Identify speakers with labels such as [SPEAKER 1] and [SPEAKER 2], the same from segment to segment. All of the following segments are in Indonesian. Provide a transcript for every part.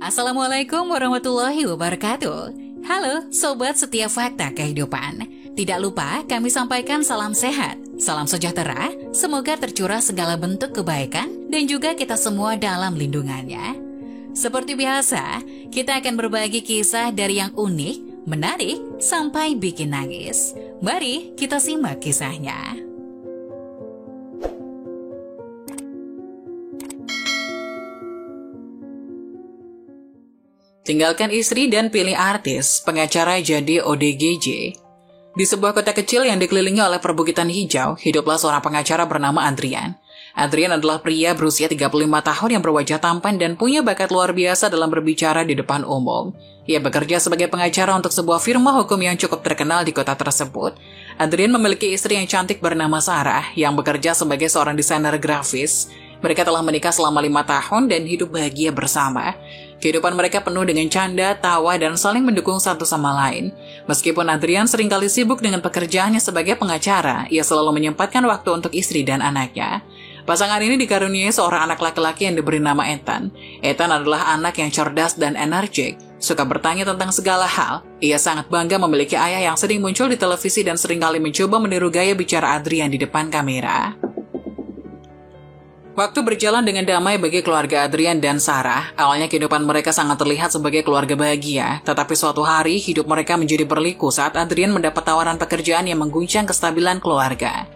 [SPEAKER 1] Assalamualaikum warahmatullahi wabarakatuh. Halo Sobat Setiap Fakta Kehidupan. Tidak lupa kami sampaikan salam sehat, salam sejahtera, semoga tercurah segala bentuk kebaikan dan juga kita semua dalam lindungannya. Seperti biasa, kita akan berbagi kisah dari yang unik, menarik, sampai bikin nangis. Mari kita simak kisahnya. Tinggalkan istri dan pilih artis, pengacara jadi ODGJ. Di sebuah kota kecil yang dikelilingi oleh perbukitan hijau, hiduplah seorang pengacara bernama Adrian. Adrian adalah pria berusia 35 tahun yang berwajah tampan dan punya bakat luar biasa dalam berbicara di depan umum. Ia bekerja sebagai pengacara untuk sebuah firma hukum yang cukup terkenal di kota tersebut. Adrian memiliki istri yang cantik bernama Sarah, yang bekerja sebagai seorang desainer grafis. Mereka telah menikah selama 5 tahun dan hidup bahagia bersama. Kehidupan mereka penuh dengan canda, tawa, dan saling mendukung satu sama lain. Meskipun Adrian seringkali sibuk dengan pekerjaannya sebagai pengacara, ia selalu menyempatkan waktu untuk istri dan anaknya. Pasangan ini dikaruniai seorang anak laki-laki yang diberi nama Ethan. Ethan adalah anak yang cerdas dan energik, suka bertanya tentang segala hal. Ia sangat bangga memiliki ayah yang sering muncul di televisi dan seringkali mencoba meniru gaya bicara Adrian di depan kamera. Waktu berjalan dengan damai bagi keluarga Adrian dan Sarah. Awalnya kehidupan mereka sangat terlihat sebagai keluarga bahagia, tetapi suatu hari hidup mereka menjadi berliku saat Adrian mendapat tawaran pekerjaan yang mengguncang kestabilan keluarga.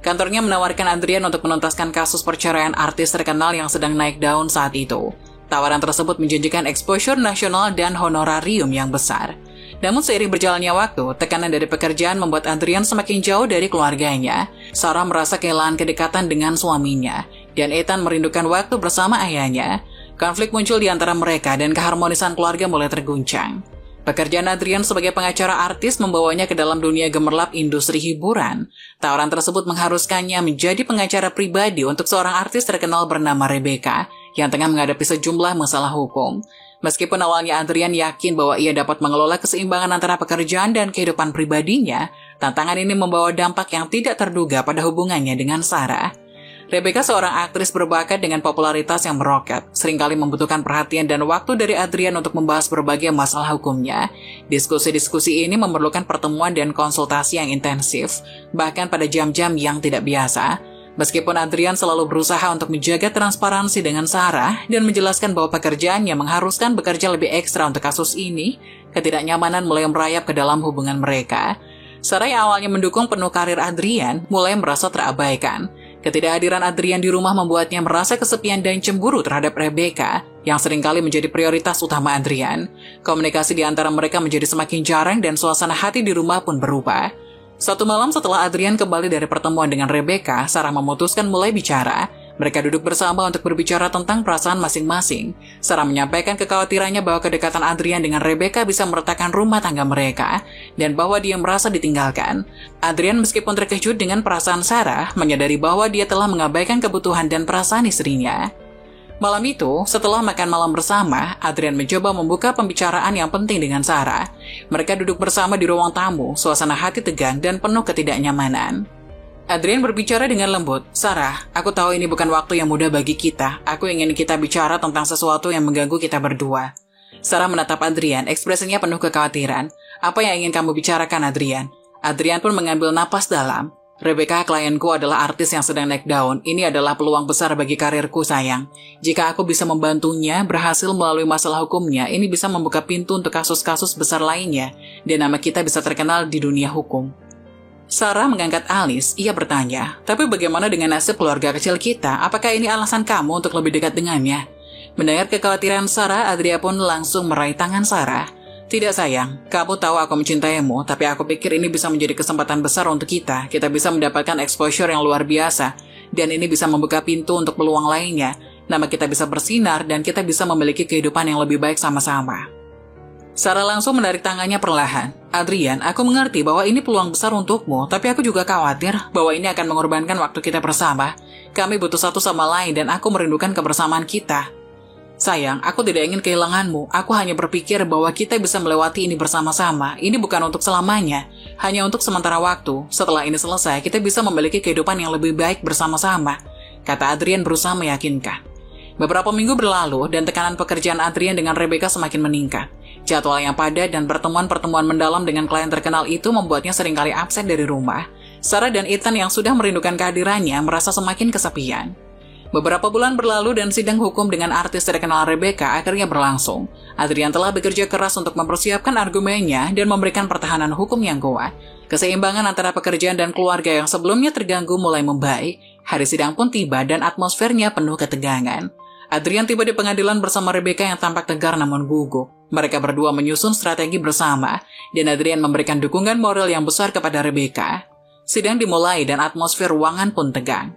[SPEAKER 1] Kantornya menawarkan Adrian untuk menuntaskan kasus perceraian artis terkenal yang sedang naik daun saat itu. Tawaran tersebut menjanjikan exposure nasional dan honorarium yang besar. Namun seiring berjalannya waktu, tekanan dari pekerjaan membuat Adrian semakin jauh dari keluarganya. Sarah merasa kehilangan kedekatan dengan suaminya, dan Ethan merindukan waktu bersama ayahnya. Konflik muncul di antara mereka dan keharmonisan keluarga mulai terguncang. Pekerjaan Adrian sebagai pengacara artis membawanya ke dalam dunia gemerlap industri hiburan. Tawaran tersebut mengharuskannya menjadi pengacara pribadi untuk seorang artis terkenal bernama Rebecca, yang tengah menghadapi sejumlah masalah hukum. Meskipun awalnya Adrian yakin bahwa ia dapat mengelola keseimbangan antara pekerjaan dan kehidupan pribadinya, tantangan ini membawa dampak yang tidak terduga pada hubungannya dengan Sarah. Rebecca seorang aktris berbakat dengan popularitas yang meroket, seringkali membutuhkan perhatian dan waktu dari Adrian untuk membahas berbagai masalah hukumnya. Diskusi-diskusi ini memerlukan pertemuan dan konsultasi yang intensif, bahkan pada jam-jam yang tidak biasa. Meskipun Adrian selalu berusaha untuk menjaga transparansi dengan Sarah dan menjelaskan bahwa pekerjaannya mengharuskan bekerja lebih ekstra untuk kasus ini, ketidaknyamanan mulai merayap ke dalam hubungan mereka. Sarah yang awalnya mendukung penuh karir Adrian mulai merasa terabaikan. Ketidakhadiran Adrian di rumah membuatnya merasa kesepian dan cemburu terhadap Rebecca, yang seringkali menjadi prioritas utama Adrian. Komunikasi di antara mereka menjadi semakin jarang dan suasana hati di rumah pun berubah. Suatu malam setelah Adrian kembali dari pertemuan dengan Rebecca, Sarah memutuskan mulai bicara. Mereka duduk bersama untuk berbicara tentang perasaan masing-masing. Sarah menyampaikan kekhawatirannya bahwa kedekatan Adrian dengan Rebecca bisa meretakan rumah tangga mereka, dan bahwa dia merasa ditinggalkan. Adrian meskipun terkejut dengan perasaan Sarah, menyadari bahwa dia telah mengabaikan kebutuhan dan perasaan istrinya. Malam itu, setelah makan malam bersama, Adrian mencoba membuka pembicaraan yang penting dengan Sarah. Mereka duduk bersama di ruang tamu, suasana hati tegang dan penuh ketidaknyamanan. Adrian berbicara dengan lembut, "Sarah, aku tahu ini bukan waktu yang mudah bagi kita. Aku ingin kita bicara tentang sesuatu yang mengganggu kita berdua." Sarah menatap Adrian, ekspresinya penuh kekhawatiran. "Apa yang ingin kamu bicarakan, Adrian?" Adrian pun mengambil napas dalam. "Rebecca, klienku adalah artis yang sedang naik daun. Ini adalah peluang besar bagi karirku, sayang. Jika aku bisa membantunya berhasil melalui masalah hukumnya, ini bisa membuka pintu untuk kasus-kasus besar lainnya, dan nama kita bisa terkenal di dunia hukum." Sarah mengangkat alis, ia bertanya, "Tapi bagaimana dengan nasib keluarga kecil kita? Apakah ini alasan kamu untuk lebih dekat dengannya?" Mendengar kekhawatiran Sarah, Adrian pun langsung meraih tangan Sarah. "Tidak sayang, kamu tahu aku mencintaimu, tapi aku pikir ini bisa menjadi kesempatan besar untuk kita. Kita bisa mendapatkan exposure yang luar biasa, dan ini bisa membuka pintu untuk peluang lainnya. Nama kita bisa bersinar, dan kita bisa memiliki kehidupan yang lebih baik sama-sama." Sarah langsung menarik tangannya perlahan. "Adrian, aku mengerti bahwa ini peluang besar untukmu, tapi aku juga khawatir bahwa ini akan mengorbankan waktu kita bersama. Kami butuh satu sama lain dan aku merindukan kebersamaan kita." "Sayang, aku tidak ingin kehilanganmu. Aku hanya berpikir bahwa kita bisa melewati ini bersama-sama. Ini bukan untuk selamanya, hanya untuk sementara waktu. Setelah ini selesai, kita bisa memiliki kehidupan yang lebih baik bersama-sama," kata Adrian berusaha meyakinkan. Beberapa minggu berlalu dan tekanan pekerjaan Adrian dengan Rebecca semakin meningkat. Jadwal yang padat dan pertemuan-pertemuan mendalam dengan klien terkenal itu membuatnya seringkali absen dari rumah. Sarah dan Ethan yang sudah merindukan kehadirannya merasa semakin kesepian. Beberapa bulan berlalu dan sidang hukum dengan artis terkenal Rebecca akhirnya berlangsung. Adrian telah bekerja keras untuk mempersiapkan argumennya dan memberikan pertahanan hukum yang kuat. Keseimbangan antara pekerjaan dan keluarga yang sebelumnya terganggu mulai membaik. Hari sidang pun tiba dan atmosfernya penuh ketegangan. Adrian tiba di pengadilan bersama Rebecca yang tampak tegar namun gugup. Mereka berdua menyusun strategi bersama, dan Adrian memberikan dukungan moral yang besar kepada Rebecca. Sidang dimulai dan atmosfer ruangan pun tegang.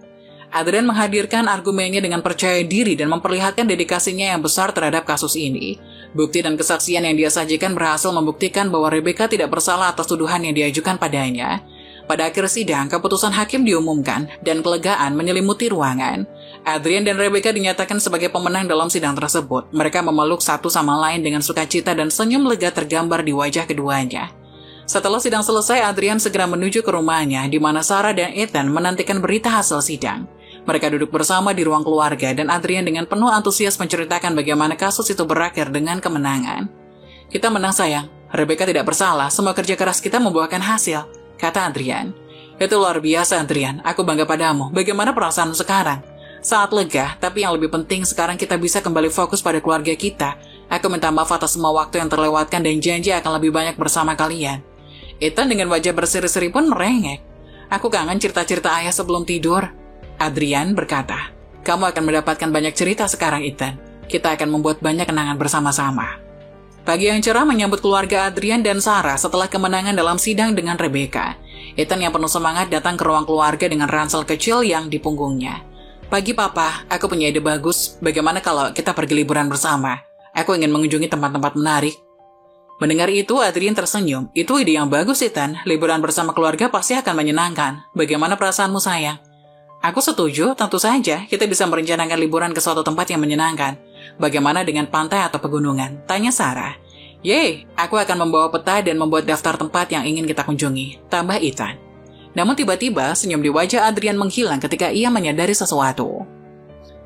[SPEAKER 1] Adrian menghadirkan argumennya dengan percaya diri dan memperlihatkan dedikasinya yang besar terhadap kasus ini. Bukti dan kesaksian yang dia sajikan berhasil membuktikan bahwa Rebecca tidak bersalah atas tuduhan yang diajukan padanya. Pada akhir sidang, keputusan hakim diumumkan dan kelegaan menyelimuti ruangan. Adrian dan Rebecca dinyatakan sebagai pemenang dalam sidang tersebut. Mereka memeluk satu sama lain dengan sukacita dan senyum lega tergambar di wajah keduanya. Setelah sidang selesai, Adrian segera menuju ke rumahnya, di mana Sarah dan Ethan menantikan berita hasil sidang. Mereka duduk bersama di ruang keluarga dan Adrian dengan penuh antusias menceritakan bagaimana kasus itu berakhir dengan kemenangan. "Kita menang sayang, Rebecca tidak bersalah, semua kerja keras kita membuahkan hasil," kata Adrian. "Itu luar biasa Adrian, aku bangga padamu. Bagaimana perasaanmu sekarang?" "Saat lega, tapi yang lebih penting sekarang kita bisa kembali fokus pada keluarga kita. Aku minta maaf atas semua waktu yang terlewatkan dan janji akan lebih banyak bersama kalian." Ethan dengan wajah berseri-seri pun merengek. "Aku kangen cerita-cerita ayah sebelum tidur." Adrian berkata, "Kamu akan mendapatkan banyak cerita sekarang Ethan. Kita akan membuat banyak kenangan bersama-sama." Pagi yang cerah menyambut keluarga Adrian dan Sarah setelah kemenangan dalam sidang dengan Rebecca. Ethan yang penuh semangat datang ke ruang keluarga dengan ransel kecil yang di punggungnya. "Pagi papa, aku punya ide bagus. Bagaimana kalau kita pergi liburan bersama? Aku ingin mengunjungi tempat-tempat menarik." Mendengar itu, Adrian tersenyum. "Itu ide yang bagus Ethan. Liburan bersama keluarga pasti akan menyenangkan. Bagaimana perasaanmu sayang?" "Aku setuju, tentu saja. Kita bisa merencanakan liburan ke suatu tempat yang menyenangkan. Bagaimana dengan pantai atau pegunungan?" tanya Sarah. "Yeay, aku akan membawa peta dan membuat daftar tempat yang ingin kita kunjungi," tambah Ethan. Namun tiba-tiba senyum di wajah Adrian menghilang ketika ia menyadari sesuatu.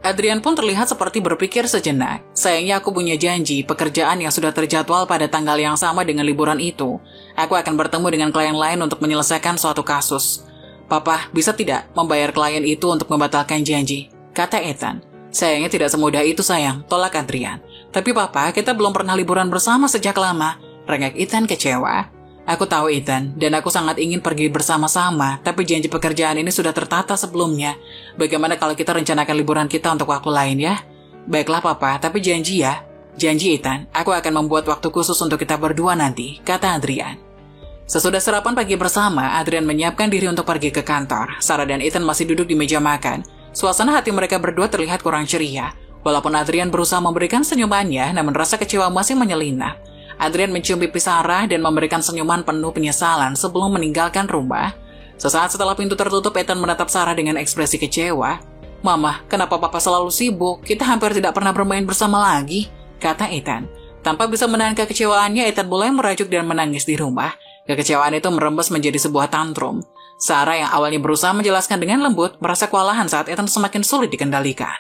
[SPEAKER 1] Adrian pun terlihat seperti berpikir sejenak. "Sayangnya aku punya janji, pekerjaan yang sudah terjadwal pada tanggal yang sama dengan liburan itu. Aku akan bertemu dengan klien lain untuk menyelesaikan suatu kasus. Papa, bisa tidak membayar klien itu untuk membatalkan janji?" kata Ethan. "Sayangnya tidak semudah itu sayang," tolak Adrian. "Tapi papa, kita belum pernah liburan bersama sejak lama," rengek Ethan kecewa. "Aku tahu Ethan, dan aku sangat ingin pergi bersama-sama, tapi janji pekerjaan ini sudah tertata sebelumnya. Bagaimana kalau kita rencanakan liburan kita untuk waktu lain ya?" "Baiklah papa, tapi janji ya." "Janji Ethan, aku akan membuat waktu khusus untuk kita berdua nanti," kata Adrian. Sesudah sarapan pagi bersama, Adrian menyiapkan diri untuk pergi ke kantor. Sarah dan Ethan masih duduk di meja makan. Suasana hati mereka berdua terlihat kurang ceria. Walaupun Adrian berusaha memberikan senyumannya, namun rasa kecewa masih menyelinap. Adrian mencium pipi Sarah dan memberikan senyuman penuh penyesalan sebelum meninggalkan rumah. Sesaat setelah pintu tertutup, Ethan menatap Sarah dengan ekspresi kecewa. "Mama, kenapa papa selalu sibuk? Kita hampir tidak pernah bermain bersama lagi," kata Ethan. Tanpa bisa menahan kekecewaannya, Ethan mulai merajuk dan menangis di rumah. Kekecewaan itu merembes menjadi sebuah tantrum. Sarah yang awalnya berusaha menjelaskan dengan lembut, merasa kewalahan saat Ethan semakin sulit dikendalikan.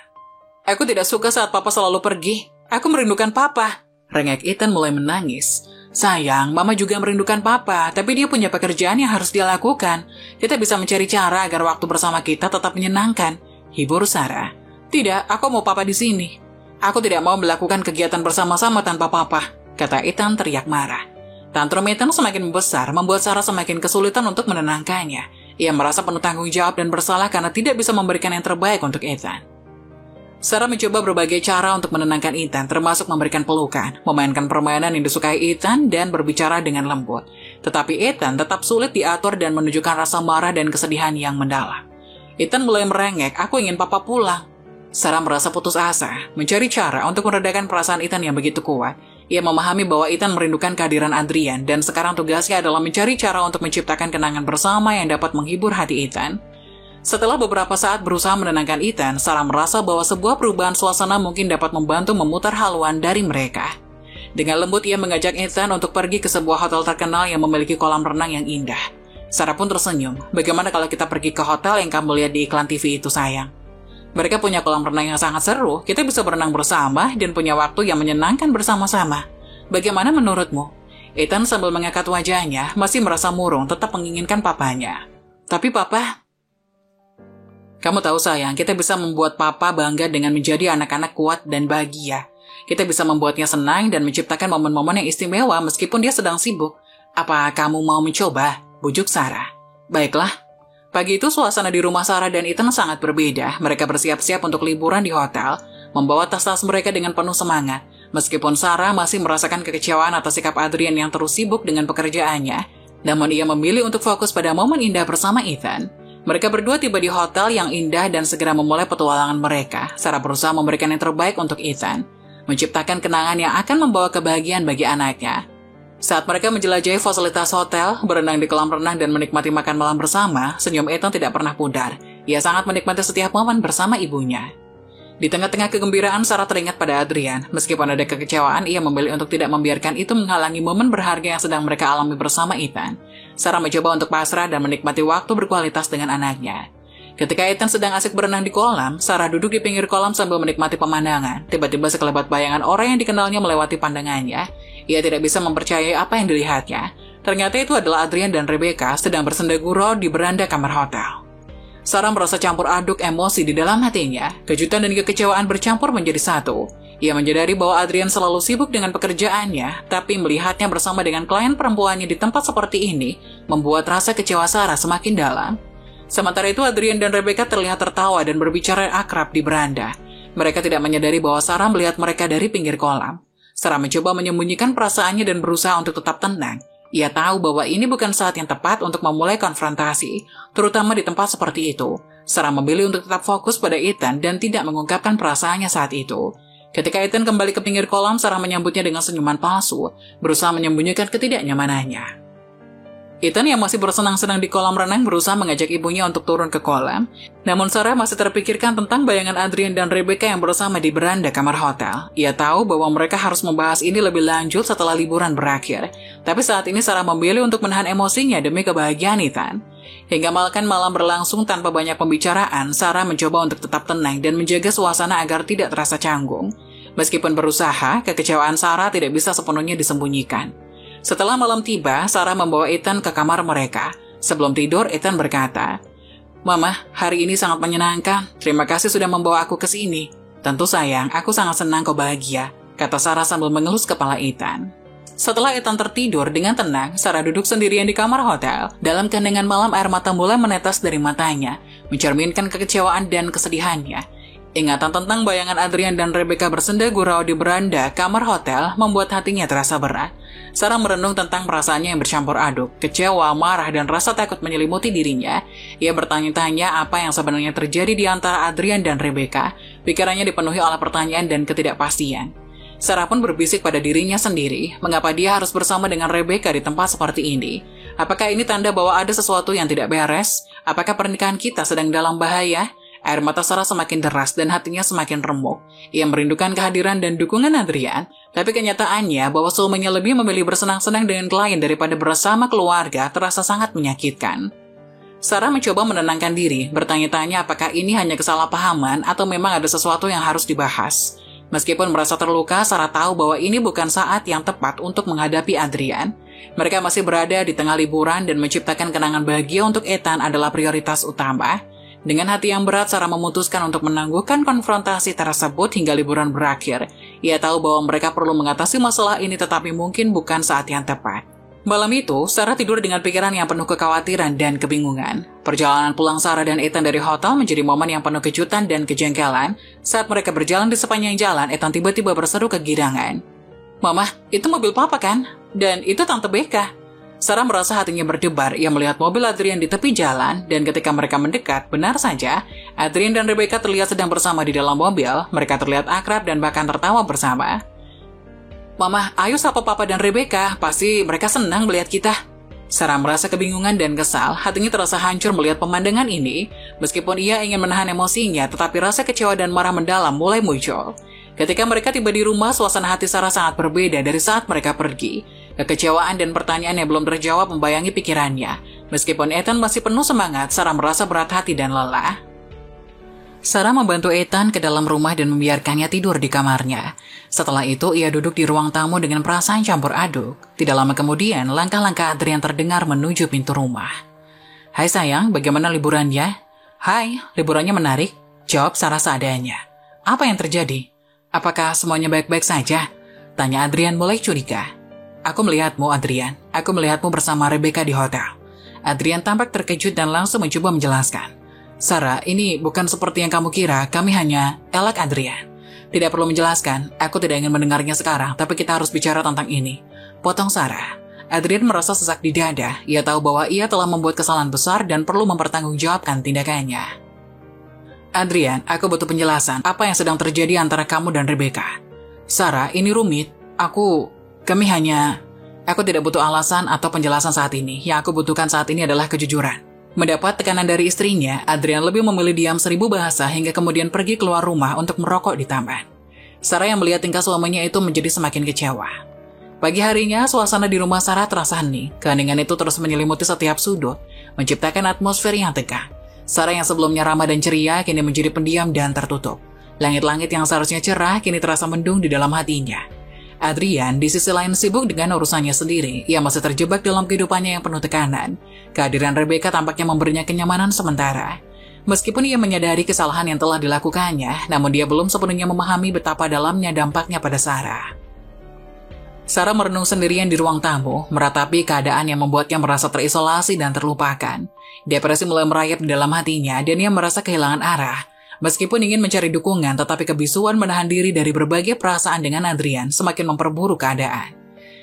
[SPEAKER 1] "Aku tidak suka saat papa selalu pergi. Aku merindukan papa," rengek Ethan mulai menangis. "Sayang, mama juga merindukan papa, tapi dia punya pekerjaan yang harus dia lakukan. Kita bisa mencari cara agar waktu bersama kita tetap menyenangkan," hibur Sarah. "Tidak, aku mau papa di sini. Aku tidak mau melakukan kegiatan bersama-sama tanpa papa," kata Ethan teriak marah. Tantrum Ethan semakin membesar, membuat Sarah semakin kesulitan untuk menenangkannya. Ia merasa penuh tanggung jawab dan bersalah karena tidak bisa memberikan yang terbaik untuk Ethan. Sarah mencoba berbagai cara untuk menenangkan Ethan, termasuk memberikan pelukan, memainkan permainan yang disukai Ethan, dan berbicara dengan lembut. Tetapi Ethan tetap sulit diatur dan menunjukkan rasa marah dan kesedihan yang mendalam. Ethan mulai merengek, "Aku ingin papa pulang." Sarah merasa putus asa, mencari cara untuk meredakan perasaan Ethan yang begitu kuat. Ia memahami bahwa Ethan merindukan kehadiran Adrian, dan sekarang tugasnya adalah mencari cara untuk menciptakan kenangan bersama yang dapat menghibur hati Ethan. Setelah beberapa saat berusaha menenangkan Ethan, Sarah merasa bahwa sebuah perubahan suasana mungkin dapat membantu memutar haluan dari mereka. Dengan lembut ia mengajak Ethan untuk pergi ke sebuah hotel terkenal yang memiliki kolam renang yang indah. Sarah pun tersenyum. "Bagaimana kalau kita pergi ke hotel yang kamu lihat di iklan TV itu sayang?" Mereka punya kolam renang yang sangat seru, kita bisa berenang bersama dan punya waktu yang menyenangkan bersama-sama. Bagaimana menurutmu? Ethan sambil mengangkat wajahnya, masih merasa murung tetap menginginkan papanya. Tapi papa... Kamu tahu sayang, kita bisa membuat papa bangga dengan menjadi anak-anak kuat dan bahagia. Kita bisa membuatnya senang dan menciptakan momen-momen yang istimewa meskipun dia sedang sibuk. Apa kamu mau mencoba? Bujuk Sarah. Baiklah. Pagi itu suasana di rumah Sarah dan Ethan sangat berbeda. Mereka bersiap-siap untuk liburan di hotel, membawa tas-tas mereka dengan penuh semangat. Meskipun Sarah masih merasakan kekecewaan atas sikap Adrian yang terus sibuk dengan pekerjaannya, namun ia memilih untuk fokus pada momen indah bersama Ethan. Mereka berdua tiba di hotel yang indah dan segera memulai petualangan mereka. Sarah berusaha memberikan yang terbaik untuk Ethan, menciptakan kenangan yang akan membawa kebahagiaan bagi anaknya. Saat mereka menjelajahi fasilitas hotel, berenang di kolam renang dan menikmati makan malam bersama, senyum Ethan tidak pernah pudar. Ia sangat menikmati setiap momen bersama ibunya. Di tengah-tengah kegembiraan, Sarah teringat pada Adrian. Meskipun ada kekecewaan, ia memilih untuk tidak membiarkan itu menghalangi momen berharga yang sedang mereka alami bersama Ethan. Sarah mencoba untuk pasrah dan menikmati waktu berkualitas dengan anaknya. Ketika Ethan sedang asik berenang di kolam, Sarah duduk di pinggir kolam sambil menikmati pemandangan. Tiba-tiba sekelebat bayangan orang yang dikenalnya melewati pandangannya. Ia tidak bisa mempercayai apa yang dilihatnya. Ternyata itu adalah Adrian dan Rebecca sedang bersenda gurau di beranda kamar hotel. Sarah merasa campur aduk emosi di dalam hatinya. Kejutan dan kekecewaan bercampur menjadi satu. Ia menyadari bahwa Adrian selalu sibuk dengan pekerjaannya, tapi melihatnya bersama dengan klien perempuannya di tempat seperti ini membuat rasa kecewa Sarah semakin dalam. Sementara itu Adrian dan Rebecca terlihat tertawa dan berbicara akrab di beranda. Mereka tidak menyadari bahwa Sarah melihat mereka dari pinggir kolam. Sarah mencoba menyembunyikan perasaannya dan berusaha untuk tetap tenang. Ia tahu bahwa ini bukan saat yang tepat untuk memulai konfrontasi, terutama di tempat seperti itu. Sarah memilih untuk tetap fokus pada Ethan dan tidak mengungkapkan perasaannya saat itu. Ketika Ethan kembali ke pinggir kolam, Sarah menyambutnya dengan senyuman palsu, berusaha menyembunyikan ketidaknyamanannya. Ethan yang masih bersenang-senang di kolam renang berusaha mengajak ibunya untuk turun ke kolam. Namun Sarah masih terpikirkan tentang bayangan Adrian dan Rebecca yang bersama di beranda kamar hotel. Ia tahu bahwa mereka harus membahas ini lebih lanjut setelah liburan berakhir. Tapi saat ini Sarah memilih untuk menahan emosinya demi kebahagiaan Ethan. Hingga malam berlangsung tanpa banyak pembicaraan, Sarah mencoba untuk tetap tenang dan menjaga suasana agar tidak terasa canggung. Meskipun berusaha, kekecewaan Sarah tidak bisa sepenuhnya disembunyikan. Setelah malam tiba, Sarah membawa Ethan ke kamar mereka. Sebelum tidur, Ethan berkata, "Mama, hari ini sangat menyenangkan. Terima kasih sudah membawa aku ke sini." "Tentu sayang, aku sangat senang kau bahagia," kata Sarah sambil mengelus kepala Ethan. Setelah Ethan tertidur dengan tenang, Sarah duduk sendirian di kamar hotel. Dalam keheningan malam, air mata mulai menetes dari matanya, mencerminkan kekecewaan dan kesedihannya. Ingatan tentang bayangan Adrian dan Rebecca bersenda gurau di beranda kamar hotel membuat hatinya terasa berat. Sarah merenung tentang perasaannya yang bercampur aduk, kecewa, marah, dan rasa takut menyelimuti dirinya. Ia bertanya-tanya apa yang sebenarnya terjadi di antara Adrian dan Rebecca. Pikirannya dipenuhi oleh pertanyaan dan ketidakpastian. Sarah pun berbisik pada dirinya sendiri, mengapa dia harus bersama dengan Rebecca di tempat seperti ini? Apakah ini tanda bahwa ada sesuatu yang tidak beres? Apakah pernikahan kita sedang dalam bahaya? Air mata Sarah semakin deras dan hatinya semakin remuk. Ia merindukan kehadiran dan dukungan Adrian, tapi kenyataannya bahwa suaminya lebih memilih bersenang-senang dengan klien daripada bersama keluarga terasa sangat menyakitkan. Sarah mencoba menenangkan diri, bertanya-tanya apakah ini hanya kesalahpahaman atau memang ada sesuatu yang harus dibahas. Meskipun merasa terluka, Sarah tahu bahwa ini bukan saat yang tepat untuk menghadapi Adrian. Mereka masih berada di tengah liburan dan menciptakan kenangan bahagia untuk Ethan adalah prioritas utama. Dengan hati yang berat, Sarah memutuskan untuk menangguhkan konfrontasi tersebut hingga liburan berakhir. Ia tahu bahwa mereka perlu mengatasi masalah ini tetapi mungkin bukan saat yang tepat. Malam itu, Sarah tidur dengan pikiran yang penuh kekhawatiran dan kebingungan. Perjalanan pulang Sarah dan Ethan dari hotel menjadi momen yang penuh kejutan dan kejengkelan. Saat mereka berjalan di sepanjang jalan, Ethan tiba-tiba berseru kegirangan. "Mama, itu mobil papa kan? Dan itu Tante Becca." Sarah merasa hatinya berdebar. Ia melihat mobil Adrian di tepi jalan, dan ketika mereka mendekat, benar saja, Adrian dan Rebecca terlihat sedang bersama di dalam mobil. Mereka terlihat akrab dan bahkan tertawa bersama. "Mama, ayo sapa Papa dan Rebecca. Pasti mereka senang melihat kita." Sarah merasa kebingungan dan kesal. Hatinya terasa hancur melihat pemandangan ini. Meskipun ia ingin menahan emosinya, tetapi rasa kecewa dan marah mendalam mulai muncul. Ketika mereka tiba di rumah, suasana hati Sarah sangat berbeda dari saat mereka pergi. Kekecewaan dan pertanyaan yang belum terjawab membayangi pikirannya. Meskipun Ethan masih penuh semangat, Sarah merasa berat hati dan lelah. Sarah membantu Ethan ke dalam rumah dan membiarkannya tidur di kamarnya. Setelah itu, ia duduk di ruang tamu dengan perasaan campur aduk. Tidak lama kemudian, langkah-langkah Adrian terdengar menuju pintu rumah. "Hai sayang, bagaimana liburannya?" "Hai, liburannya menarik," jawab Sarah seadanya. "Apa yang terjadi? Apakah semuanya baik-baik saja?" tanya Adrian mulai curiga. "Aku melihatmu, Adrian. Aku melihatmu bersama Rebecca di hotel." Adrian tampak terkejut dan langsung mencoba menjelaskan. "Sarah, ini bukan seperti yang kamu kira, kami hanya..." "Elak, Adrian. Tidak perlu menjelaskan, aku tidak ingin mendengarnya sekarang, tapi kita harus bicara tentang ini," potong Sarah. Adrian merasa sesak di dada, ia tahu bahwa ia telah membuat kesalahan besar dan perlu mempertanggungjawabkan tindakannya. "Adrian, aku butuh penjelasan, apa yang sedang terjadi antara kamu dan Rebecca?" "Sarah, ini rumit, Aku tidak butuh alasan atau penjelasan saat ini, yang aku butuhkan saat ini adalah kejujuran." Mendapat tekanan dari istrinya, Adrian lebih memilih diam 1000 bahasa hingga kemudian pergi keluar rumah untuk merokok di taman. Sarah yang melihat tingkah suaminya itu menjadi semakin kecewa. Pagi harinya, suasana di rumah Sarah terasa hening. Keheningan itu terus menyelimuti setiap sudut, menciptakan atmosfer yang tegang. Sarah yang sebelumnya ramah dan ceria, kini menjadi pendiam dan tertutup. Langit-langit yang seharusnya cerah, kini terasa mendung di dalam hatinya. Adrian di sisi lain sibuk dengan urusannya sendiri. Ia masih terjebak dalam kehidupannya yang penuh tekanan. Kehadiran Rebecca tampaknya memberinya kenyamanan sementara. Meskipun ia menyadari kesalahan yang telah dilakukannya, namun dia belum sepenuhnya memahami betapa dalamnya dampaknya pada Sarah. Sarah merenung sendirian di ruang tamu, meratapi keadaan yang membuatnya merasa terisolasi dan terlupakan. Depresi mulai merayap di dalam hatinya dan ia merasa kehilangan arah. Meskipun ingin mencari dukungan, tetapi kebisuan menahan diri dari berbagai perasaan dengan Adrian semakin memperburuk keadaan.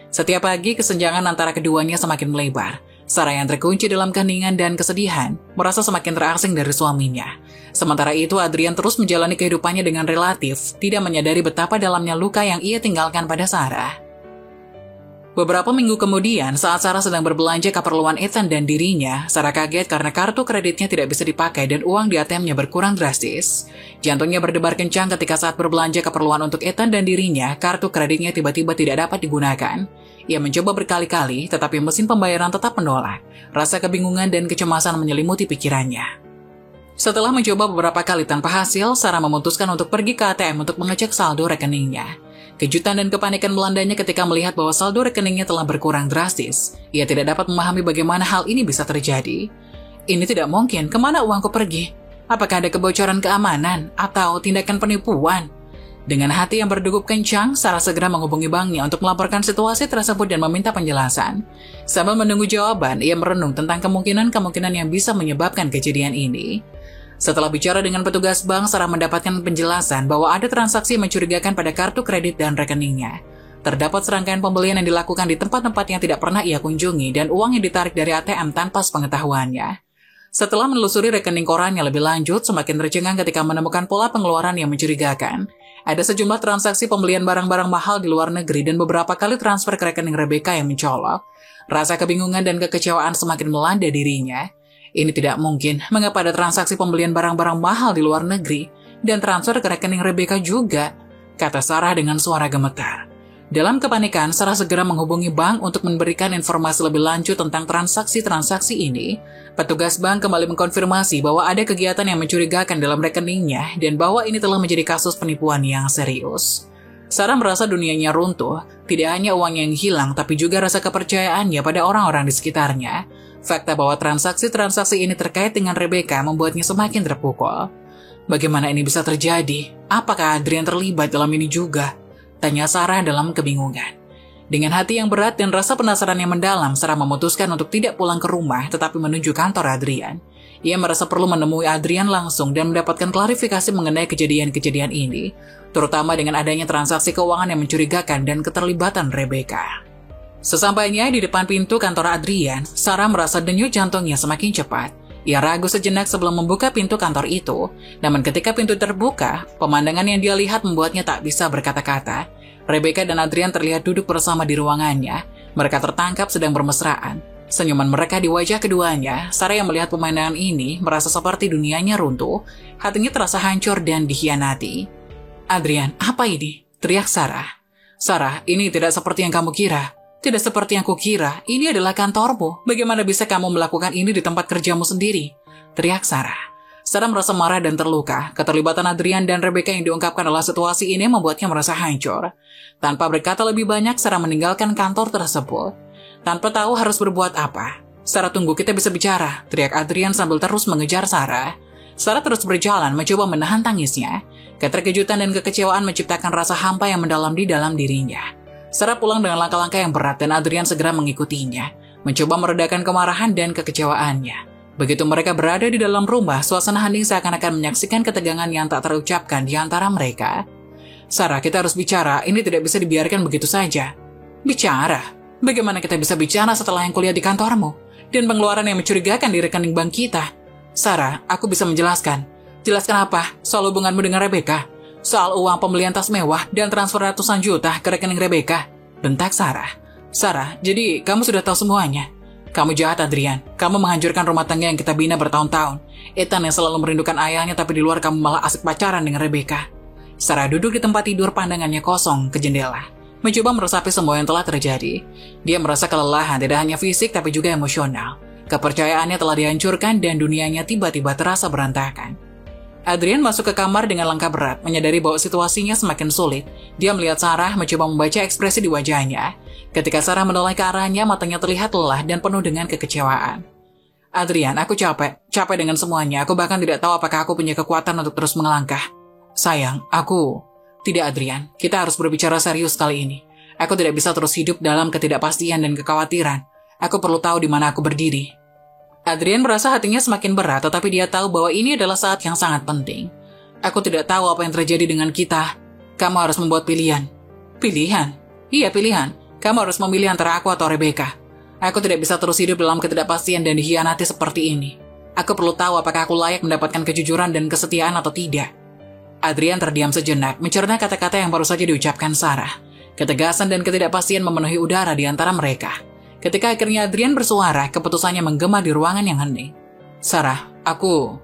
[SPEAKER 1] Setiap pagi, kesenjangan antara keduanya semakin melebar. Sarah yang terkunci dalam keheningan dan kesedihan, merasa semakin terasing dari suaminya. Sementara itu, Adrian terus menjalani kehidupannya dengan relatif, tidak menyadari betapa dalamnya luka yang ia tinggalkan pada Sarah. Beberapa minggu kemudian, saat Sarah sedang berbelanja keperluan Ethan dan dirinya, Sarah kaget karena kartu kreditnya tidak bisa dipakai dan uang di ATM-nya berkurang drastis. Jantungnya berdebar kencang ketika saat berbelanja keperluan untuk Ethan dan dirinya, kartu kreditnya tiba-tiba tidak dapat digunakan. Ia mencoba berkali-kali, tetapi mesin pembayaran tetap menolak. Rasa kebingungan dan kecemasan menyelimuti pikirannya. Setelah mencoba beberapa kali tanpa hasil, Sarah memutuskan untuk pergi ke ATM untuk mengecek saldo rekeningnya. Kejutan dan kepanikan melandanya ketika melihat bahwa saldo rekeningnya telah berkurang drastis. Ia tidak dapat memahami bagaimana hal ini bisa terjadi. "Ini tidak mungkin, kemana uangku pergi? Apakah ada kebocoran keamanan atau tindakan penipuan?" Dengan hati yang berdegup kencang, Sarah segera menghubungi banknya untuk melaporkan situasi tersebut dan meminta penjelasan. Sambil menunggu jawaban, ia merenung tentang kemungkinan-kemungkinan yang bisa menyebabkan kejadian ini. Setelah bicara dengan petugas bank, Sarah mendapatkan penjelasan bahwa ada transaksi mencurigakan pada kartu kredit dan rekeningnya. Terdapat serangkaian pembelian yang dilakukan di tempat-tempat yang tidak pernah ia kunjungi dan uang yang ditarik dari ATM tanpa sepengetahuannya. Setelah menelusuri rekening korannya lebih lanjut, semakin tercengang ketika menemukan pola pengeluaran yang mencurigakan. Ada sejumlah transaksi pembelian barang-barang mahal di luar negeri dan beberapa kali transfer ke rekening Rebecca yang mencolok. Rasa kebingungan dan kekecewaan semakin melanda dirinya. Ini tidak mungkin, mengapa ada transaksi pembelian barang-barang mahal di luar negeri dan transfer ke rekening Rebecca juga, kata Sarah dengan suara gemetar. Dalam kepanikan, Sarah segera menghubungi bank untuk memberikan informasi lebih lanjut tentang transaksi-transaksi ini. Petugas bank kembali mengkonfirmasi bahwa ada kegiatan yang mencurigakan dalam rekeningnya dan bahwa ini telah menjadi kasus penipuan yang serius. Sarah merasa dunianya runtuh, tidak hanya uang yang hilang tapi juga rasa kepercayaannya pada orang-orang di sekitarnya. Fakta bahwa transaksi-transaksi ini terkait dengan Rebecca membuatnya semakin terpukul. Bagaimana ini bisa terjadi? Apakah Adrian terlibat dalam ini juga? Tanya Sarah dalam kebingungan. Dengan hati yang berat dan rasa penasaran yang mendalam, Sarah memutuskan untuk tidak pulang ke rumah tetapi menuju kantor Adrian. Ia merasa perlu menemui Adrian langsung dan mendapatkan klarifikasi mengenai kejadian-kejadian ini, terutama dengan adanya transaksi keuangan yang mencurigakan dan keterlibatan Rebecca. Sesampainya di depan pintu kantor Adrian, Sarah merasa denyut jantungnya semakin cepat. Ia ragu sejenak sebelum membuka pintu kantor itu, namun ketika pintu terbuka, pemandangan yang dia lihat membuatnya tak bisa berkata-kata. Rebecca dan Adrian terlihat duduk bersama di ruangannya. Mereka tertangkap sedang bermesraan. Senyuman mereka di wajah keduanya. Sarah yang melihat pemandangan ini merasa seperti dunianya runtuh. Hatinya terasa hancur dan dikhianati. "Adrian, apa ini?" teriak Sarah. "Sarah, ini tidak seperti yang kamu kira. Tidak seperti yang kukira. Ini adalah kantormu. Bagaimana bisa kamu melakukan ini di tempat kerjamu sendiri?" teriak Sarah. Sarah merasa marah dan terluka. Keterlibatan Adrian dan Rebecca yang diungkapkan dalam situasi ini membuatnya merasa hancur. Tanpa berkata lebih banyak, Sarah meninggalkan kantor tersebut. Tanpa tahu harus berbuat apa. "Sarah, tunggu, kita bisa bicara," teriak Adrian sambil terus mengejar Sarah. Sarah terus berjalan, mencoba menahan tangisnya. Keterkejutan dan kekecewaan menciptakan rasa hampa yang mendalam di dalam dirinya. Sarah pulang dengan langkah-langkah yang berat dan Adrian segera mengikutinya, mencoba meredakan kemarahan dan kekecewaannya. Begitu mereka berada di dalam rumah, suasana hening seakan-akan menyaksikan ketegangan yang tak terucapkan di antara mereka. "Sarah, kita harus bicara, ini tidak bisa dibiarkan begitu saja." "Bicara? Bagaimana kita bisa bicara setelah yang kuliah di kantormu? Dan pengeluaran yang mencurigakan di rekening bank kita?" "Sarah, aku bisa menjelaskan." "Jelaskan apa? Soal hubunganmu dengan Rebecca? Soal uang pembelian tas mewah dan transfer ratusan juta ke rekening Rebecca?" bentak Sarah. "Sarah, jadi kamu sudah tahu semuanya?" "Kamu jahat, Adrian. Kamu menghancurkan rumah tangga yang kita bina bertahun-tahun. Ethan yang selalu merindukan ayahnya, tapi di luar kamu malah asik pacaran dengan Rebecca." Sarah duduk di tempat tidur, pandangannya kosong ke jendela, mencoba meresapi semua yang telah terjadi. Dia merasa kelelahan, tidak hanya fisik tapi juga emosional. Kepercayaannya telah dihancurkan dan dunianya tiba-tiba terasa berantakan. Adrian masuk ke kamar dengan langkah berat, menyadari bahwa situasinya semakin sulit. Dia melihat Sarah, mencoba membaca ekspresi di wajahnya. Ketika Sarah menoleh ke arahnya, matanya terlihat lelah dan penuh dengan kekecewaan. "Adrian, aku capek dengan semuanya. Aku bahkan tidak tahu apakah aku punya kekuatan untuk terus melangkah." "Sayang, aku..." "Tidak, Adrian. Kita harus berbicara serius kali ini. Aku tidak bisa terus hidup dalam ketidakpastian dan kekhawatiran. Aku perlu tahu di mana aku berdiri." Adrian merasa hatinya semakin berat, tetapi dia tahu bahwa ini adalah saat yang sangat penting. "Aku tidak tahu apa yang terjadi dengan kita. Kamu harus membuat pilihan." "Pilihan?" "Iya, pilihan. Kamu harus memilih antara aku atau Rebecca. Aku tidak bisa terus hidup dalam ketidakpastian dan dikhianati seperti ini. Aku perlu tahu apakah aku layak mendapatkan kejujuran dan kesetiaan atau tidak." Adrian terdiam sejenak, mencerna kata-kata yang baru saja diucapkan Sarah. Ketegasan dan ketidakpastian memenuhi udara di antara mereka. Ketika akhirnya Adrian bersuara, keputusannya menggema di ruangan yang hening. "Sarah, aku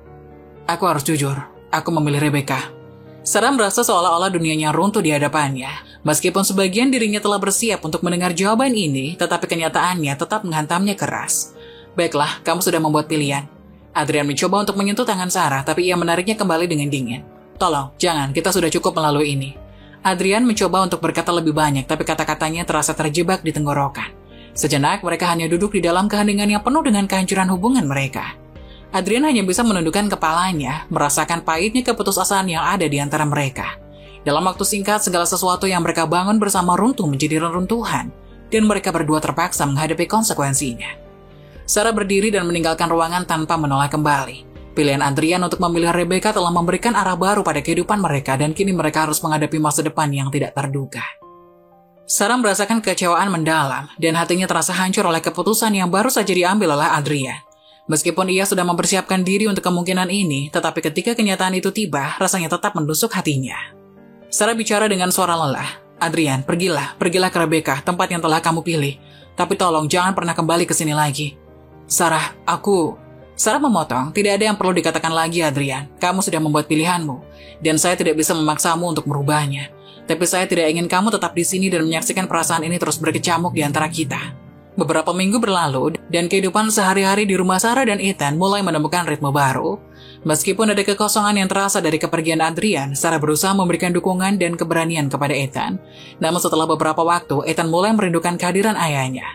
[SPEAKER 1] harus jujur. Aku memilih Rebecca." Sarah merasa seolah-olah dunianya runtuh di hadapannya. Meskipun sebagian dirinya telah bersiap untuk mendengar jawaban ini, tetapi kenyataannya tetap menghantamnya keras. "Baiklah, kamu sudah membuat pilihan." Adrian mencoba untuk menyentuh tangan Sarah, tapi ia menariknya kembali dengan dingin. "Tolong, jangan, kita sudah cukup melalui ini." Adrian mencoba untuk berkata lebih banyak, tapi kata-katanya terasa terjebak di tenggorokan. Sejenak, mereka hanya duduk di dalam keheningan yang penuh dengan kehancuran hubungan mereka. Adrian hanya bisa menundukkan kepalanya, merasakan pahitnya keputusasaan yang ada di antara mereka. Dalam waktu singkat, segala sesuatu yang mereka bangun bersama runtuh menjadi reruntuhan, dan mereka berdua terpaksa menghadapi konsekuensinya. Sarah berdiri dan meninggalkan ruangan tanpa menoleh kembali. Pilihan Adrian untuk memilih Rebecca telah memberikan arah baru pada kehidupan mereka, dan kini mereka harus menghadapi masa depan yang tidak terduga. Sarah merasakan kekecewaan mendalam, dan hatinya terasa hancur oleh keputusan yang baru saja diambil oleh Adrian. Meskipun ia sudah mempersiapkan diri untuk kemungkinan ini, tetapi ketika kenyataan itu tiba, rasanya tetap menusuk hatinya. Sarah bicara dengan suara lelah. "Adrian, pergilah ke Rebecca, tempat yang telah kamu pilih. Tapi tolong jangan pernah kembali ke sini lagi." Sarah memotong, "Tidak ada yang perlu dikatakan lagi, Adrian. Kamu sudah membuat pilihanmu, dan saya tidak bisa memaksamu untuk merubahnya. Tapi saya tidak ingin kamu tetap di sini dan menyaksikan perasaan ini terus berkecamuk di antara kita." Beberapa minggu berlalu, dan kehidupan sehari-hari di rumah Sarah dan Ethan mulai menemukan ritme baru. Meskipun ada kekosongan yang terasa dari kepergian Adrian, Sarah berusaha memberikan dukungan dan keberanian kepada Ethan. Namun setelah beberapa waktu, Ethan mulai merindukan kehadiran ayahnya.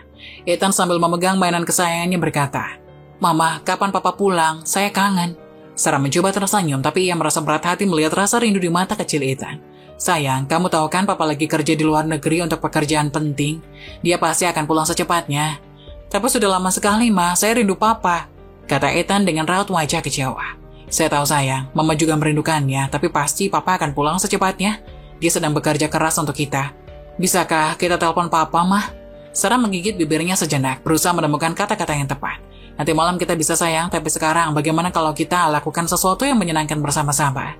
[SPEAKER 1] Ethan sambil memegang mainan kesayangannya berkata, "Mama, kapan papa pulang? Saya kangen." Sarah mencoba tersenyum, tapi ia merasa berat hati melihat rasa rindu di mata kecil Ethan. "Sayang, kamu tahu kan papa lagi kerja di luar negeri untuk pekerjaan penting. Dia pasti akan pulang secepatnya." "Tapi sudah lama sekali, Ma. Saya rindu papa," kata Ethan dengan raut wajah kecewa. "Saya tahu sayang, Mama juga merindukannya, tapi pasti papa akan pulang secepatnya. Dia sedang bekerja keras untuk kita. Bisakah kita telepon papa, Ma?" Sarah menggigit bibirnya sejenak, berusaha menemukan kata-kata yang tepat. "Nanti malam kita bisa sayang, tapi sekarang bagaimana kalau kita lakukan sesuatu yang menyenangkan bersama-sama?"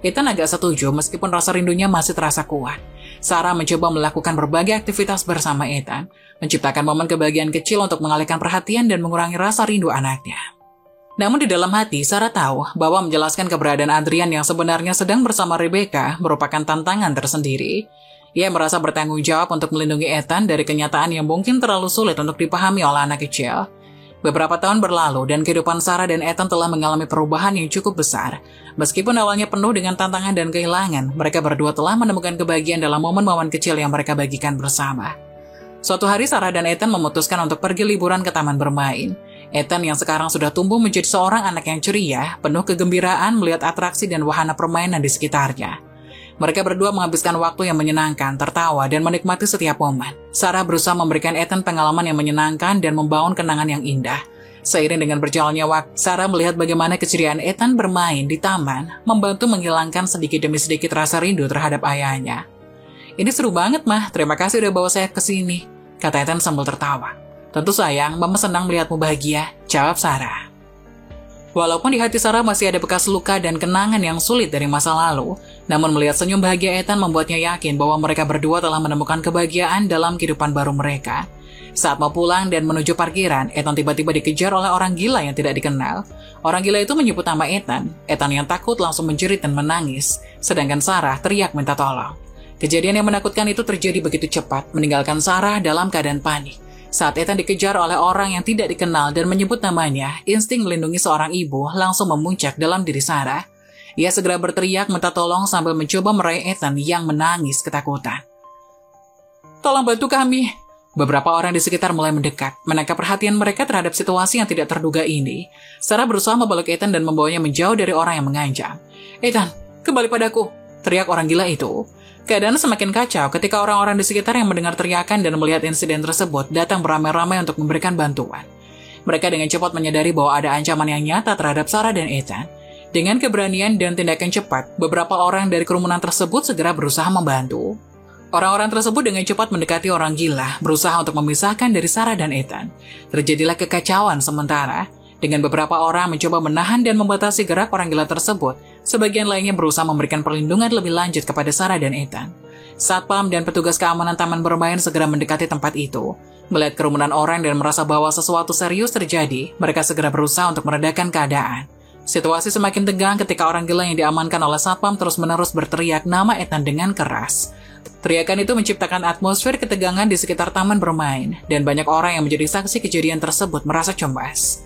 [SPEAKER 1] Ethan agak setuju meskipun rasa rindunya masih terasa kuat. Sarah mencoba melakukan berbagai aktivitas bersama Ethan, menciptakan momen kebahagiaan kecil untuk mengalihkan perhatian dan mengurangi rasa rindu anaknya. Namun di dalam hati, Sarah tahu bahwa menjelaskan keberadaan Adrian yang sebenarnya sedang bersama Rebecca merupakan tantangan tersendiri. Ia merasa bertanggung jawab untuk melindungi Ethan dari kenyataan yang mungkin terlalu sulit untuk dipahami oleh anak kecil. Beberapa tahun berlalu dan kehidupan Sarah dan Ethan telah mengalami perubahan yang cukup besar. Meskipun awalnya penuh dengan tantangan dan kehilangan, mereka berdua telah menemukan kebahagiaan dalam momen-momen kecil yang mereka bagikan bersama. Suatu hari Sarah dan Ethan memutuskan untuk pergi liburan ke taman bermain. Ethan yang sekarang sudah tumbuh menjadi seorang anak yang ceria, penuh kegembiraan melihat atraksi dan wahana permainan di sekitarnya. Mereka berdua menghabiskan waktu yang menyenangkan, tertawa, dan menikmati setiap momen. Sarah berusaha memberikan Ethan pengalaman yang menyenangkan dan membangun kenangan yang indah. Seiring dengan berjalannya waktu, Sarah melihat bagaimana keceriaan Ethan bermain di taman, membantu menghilangkan sedikit demi sedikit rasa rindu terhadap ayahnya. "Ini seru banget, Mah. Terima kasih udah bawa saya ke sini," kata Ethan sambil tertawa. "Tentu sayang, Mama senang melihatmu bahagia," jawab Sarah. Walaupun di hati Sarah masih ada bekas luka dan kenangan yang sulit dari masa lalu, namun melihat senyum bahagia Ethan membuatnya yakin bahwa mereka berdua telah menemukan kebahagiaan dalam kehidupan baru mereka. Saat mau pulang dan menuju parkiran, Ethan tiba-tiba dikejar oleh orang gila yang tidak dikenal. Orang gila itu menyebut nama Ethan. Ethan yang takut langsung menjerit dan menangis, sedangkan Sarah teriak minta tolong. Kejadian yang menakutkan itu terjadi begitu cepat, meninggalkan Sarah dalam keadaan panik. Saat Ethan dikejar oleh orang yang tidak dikenal dan menyebut namanya, insting melindungi seorang ibu langsung memuncak dalam diri Sarah. Ia segera berteriak minta tolong sambil mencoba meraih Ethan yang menangis ketakutan. "Tolong bantu kami!" Beberapa orang di sekitar mulai mendekat, menangkap perhatian mereka terhadap situasi yang tidak terduga ini. Sarah berusaha memeluk Ethan dan membawanya menjauh dari orang yang mengancam. "Ethan, kembali padaku!" teriak orang gila itu. Keadaan semakin kacau ketika orang-orang di sekitar yang mendengar teriakan dan melihat insiden tersebut datang beramai-ramai untuk memberikan bantuan. Mereka dengan cepat menyadari bahwa ada ancaman yang nyata terhadap Sarah dan Ethan. Dengan keberanian dan tindakan cepat, beberapa orang dari kerumunan tersebut segera berusaha membantu. Orang-orang tersebut dengan cepat mendekati orang gila, berusaha untuk memisahkan dari Sarah dan Ethan. Terjadilah kekacauan sementara. Dengan beberapa orang mencoba menahan dan membatasi gerak orang gila tersebut, sebagian lainnya berusaha memberikan perlindungan lebih lanjut kepada Sarah dan Ethan. Satpam dan petugas keamanan taman bermain segera mendekati tempat itu. Melihat kerumunan orang dan merasa bahwa sesuatu serius terjadi, mereka segera berusaha untuk meredakan keadaan. Situasi semakin tegang ketika orang gila yang diamankan oleh Satpam terus-menerus berteriak nama Ethan dengan keras. Teriakan itu menciptakan atmosfer ketegangan di sekitar taman bermain, dan banyak orang yang menjadi saksi kejadian tersebut merasa cemas.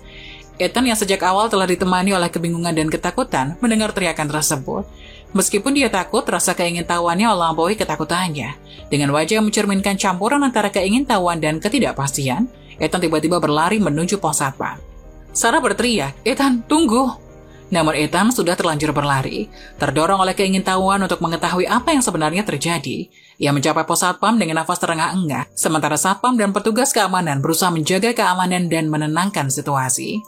[SPEAKER 1] Ethan yang sejak awal telah ditemani oleh kebingungan dan ketakutan mendengar teriakan tersebut. Meskipun dia takut, rasa keingintahuannya melampaui ketakutannya. Dengan wajah yang mencerminkan campuran antara keingintahuan dan ketidakpastian, Ethan tiba-tiba berlari menuju pos satpam. Sarah berteriak, "Ethan, tunggu!" Namun Ethan sudah terlanjur berlari. Terdorong oleh keingintahuan untuk mengetahui apa yang sebenarnya terjadi, ia mencapai pos satpam dengan nafas terengah-engah, sementara satpam dan petugas keamanan berusaha menjaga keamanan dan menenangkan situasi.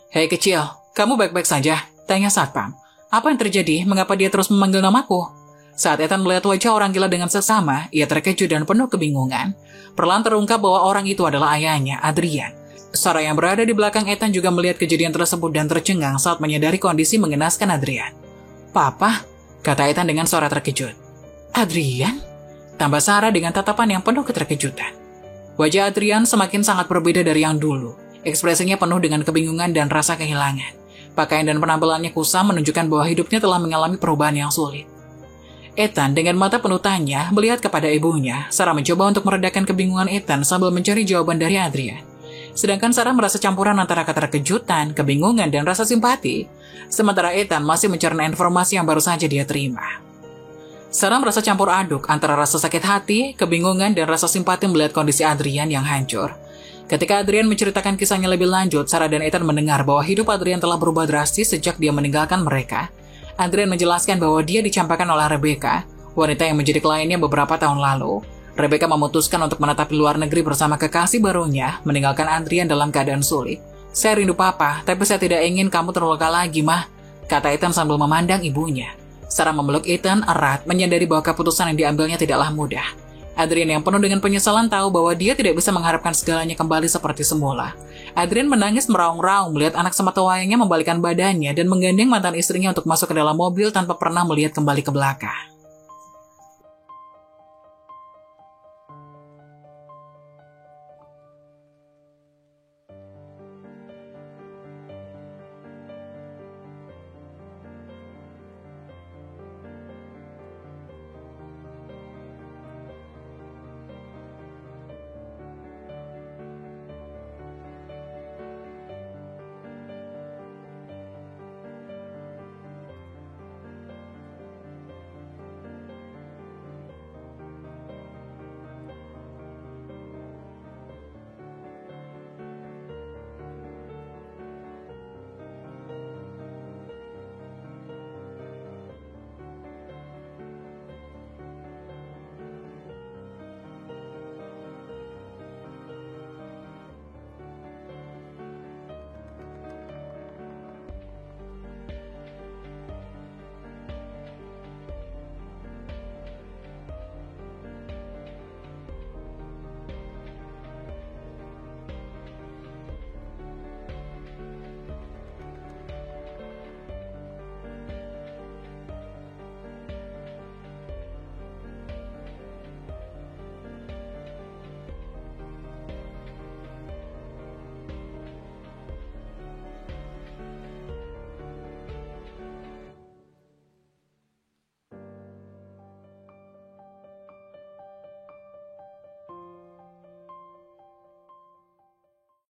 [SPEAKER 1] "Hei kecil, kamu baik-baik saja?" tanya satpam. "Apa yang terjadi? Mengapa dia terus memanggil namaku?" Saat Ethan melihat wajah orang gila dengan seksama, ia terkejut dan penuh kebingungan. Perlahan terungkap bahwa orang itu adalah ayahnya, Adrian. Sarah yang berada di belakang Ethan juga melihat kejadian tersebut dan tercengang saat menyadari kondisi mengenaskan Adrian. "Papa?" kata Ethan dengan suara terkejut. "Adrian?" tambah Sarah dengan tatapan yang penuh keterkejutan. Wajah Adrian semakin sangat berbeda dari yang dulu. Ekspresinya penuh dengan kebingungan dan rasa kehilangan. Pakaian dan penampilannya kusam menunjukkan bahwa hidupnya telah mengalami perubahan yang sulit. Ethan dengan mata penuh tanya melihat kepada ibunya. Sarah mencoba untuk meredakan kebingungan Ethan sambil mencari jawaban dari Adrian. Sedangkan Sarah merasa campuran antara keterkejutan, kebingungan, dan rasa simpati. Sementara Ethan masih mencerna informasi yang baru saja dia terima. Sarah merasa campur aduk antara rasa sakit hati, kebingungan, dan rasa simpati melihat kondisi Adrian yang hancur. Ketika Adrian menceritakan kisahnya lebih lanjut, Sarah dan Ethan mendengar bahwa hidup Adrian telah berubah drastis sejak dia meninggalkan mereka. Adrian menjelaskan bahwa dia dicampakkan oleh Rebecca, wanita yang menjadi kliennya beberapa tahun lalu. Rebecca memutuskan untuk menetap di luar negeri bersama kekasih barunya, meninggalkan Adrian dalam keadaan sulit. "Saya rindu papa, tapi saya tidak ingin kamu terluka lagi, Mah," kata Ethan sambil memandang ibunya. Sarah memeluk Ethan erat, menyadari bahwa keputusan yang diambilnya tidaklah mudah. Adrian yang penuh dengan penyesalan tahu bahwa dia tidak bisa mengharapkan segalanya kembali seperti semula. Adrian menangis meraung-raung melihat anak sematawayangnya membalikkan badannya dan menggandeng mantan istrinya untuk masuk ke dalam mobil tanpa pernah melihat kembali ke belakang.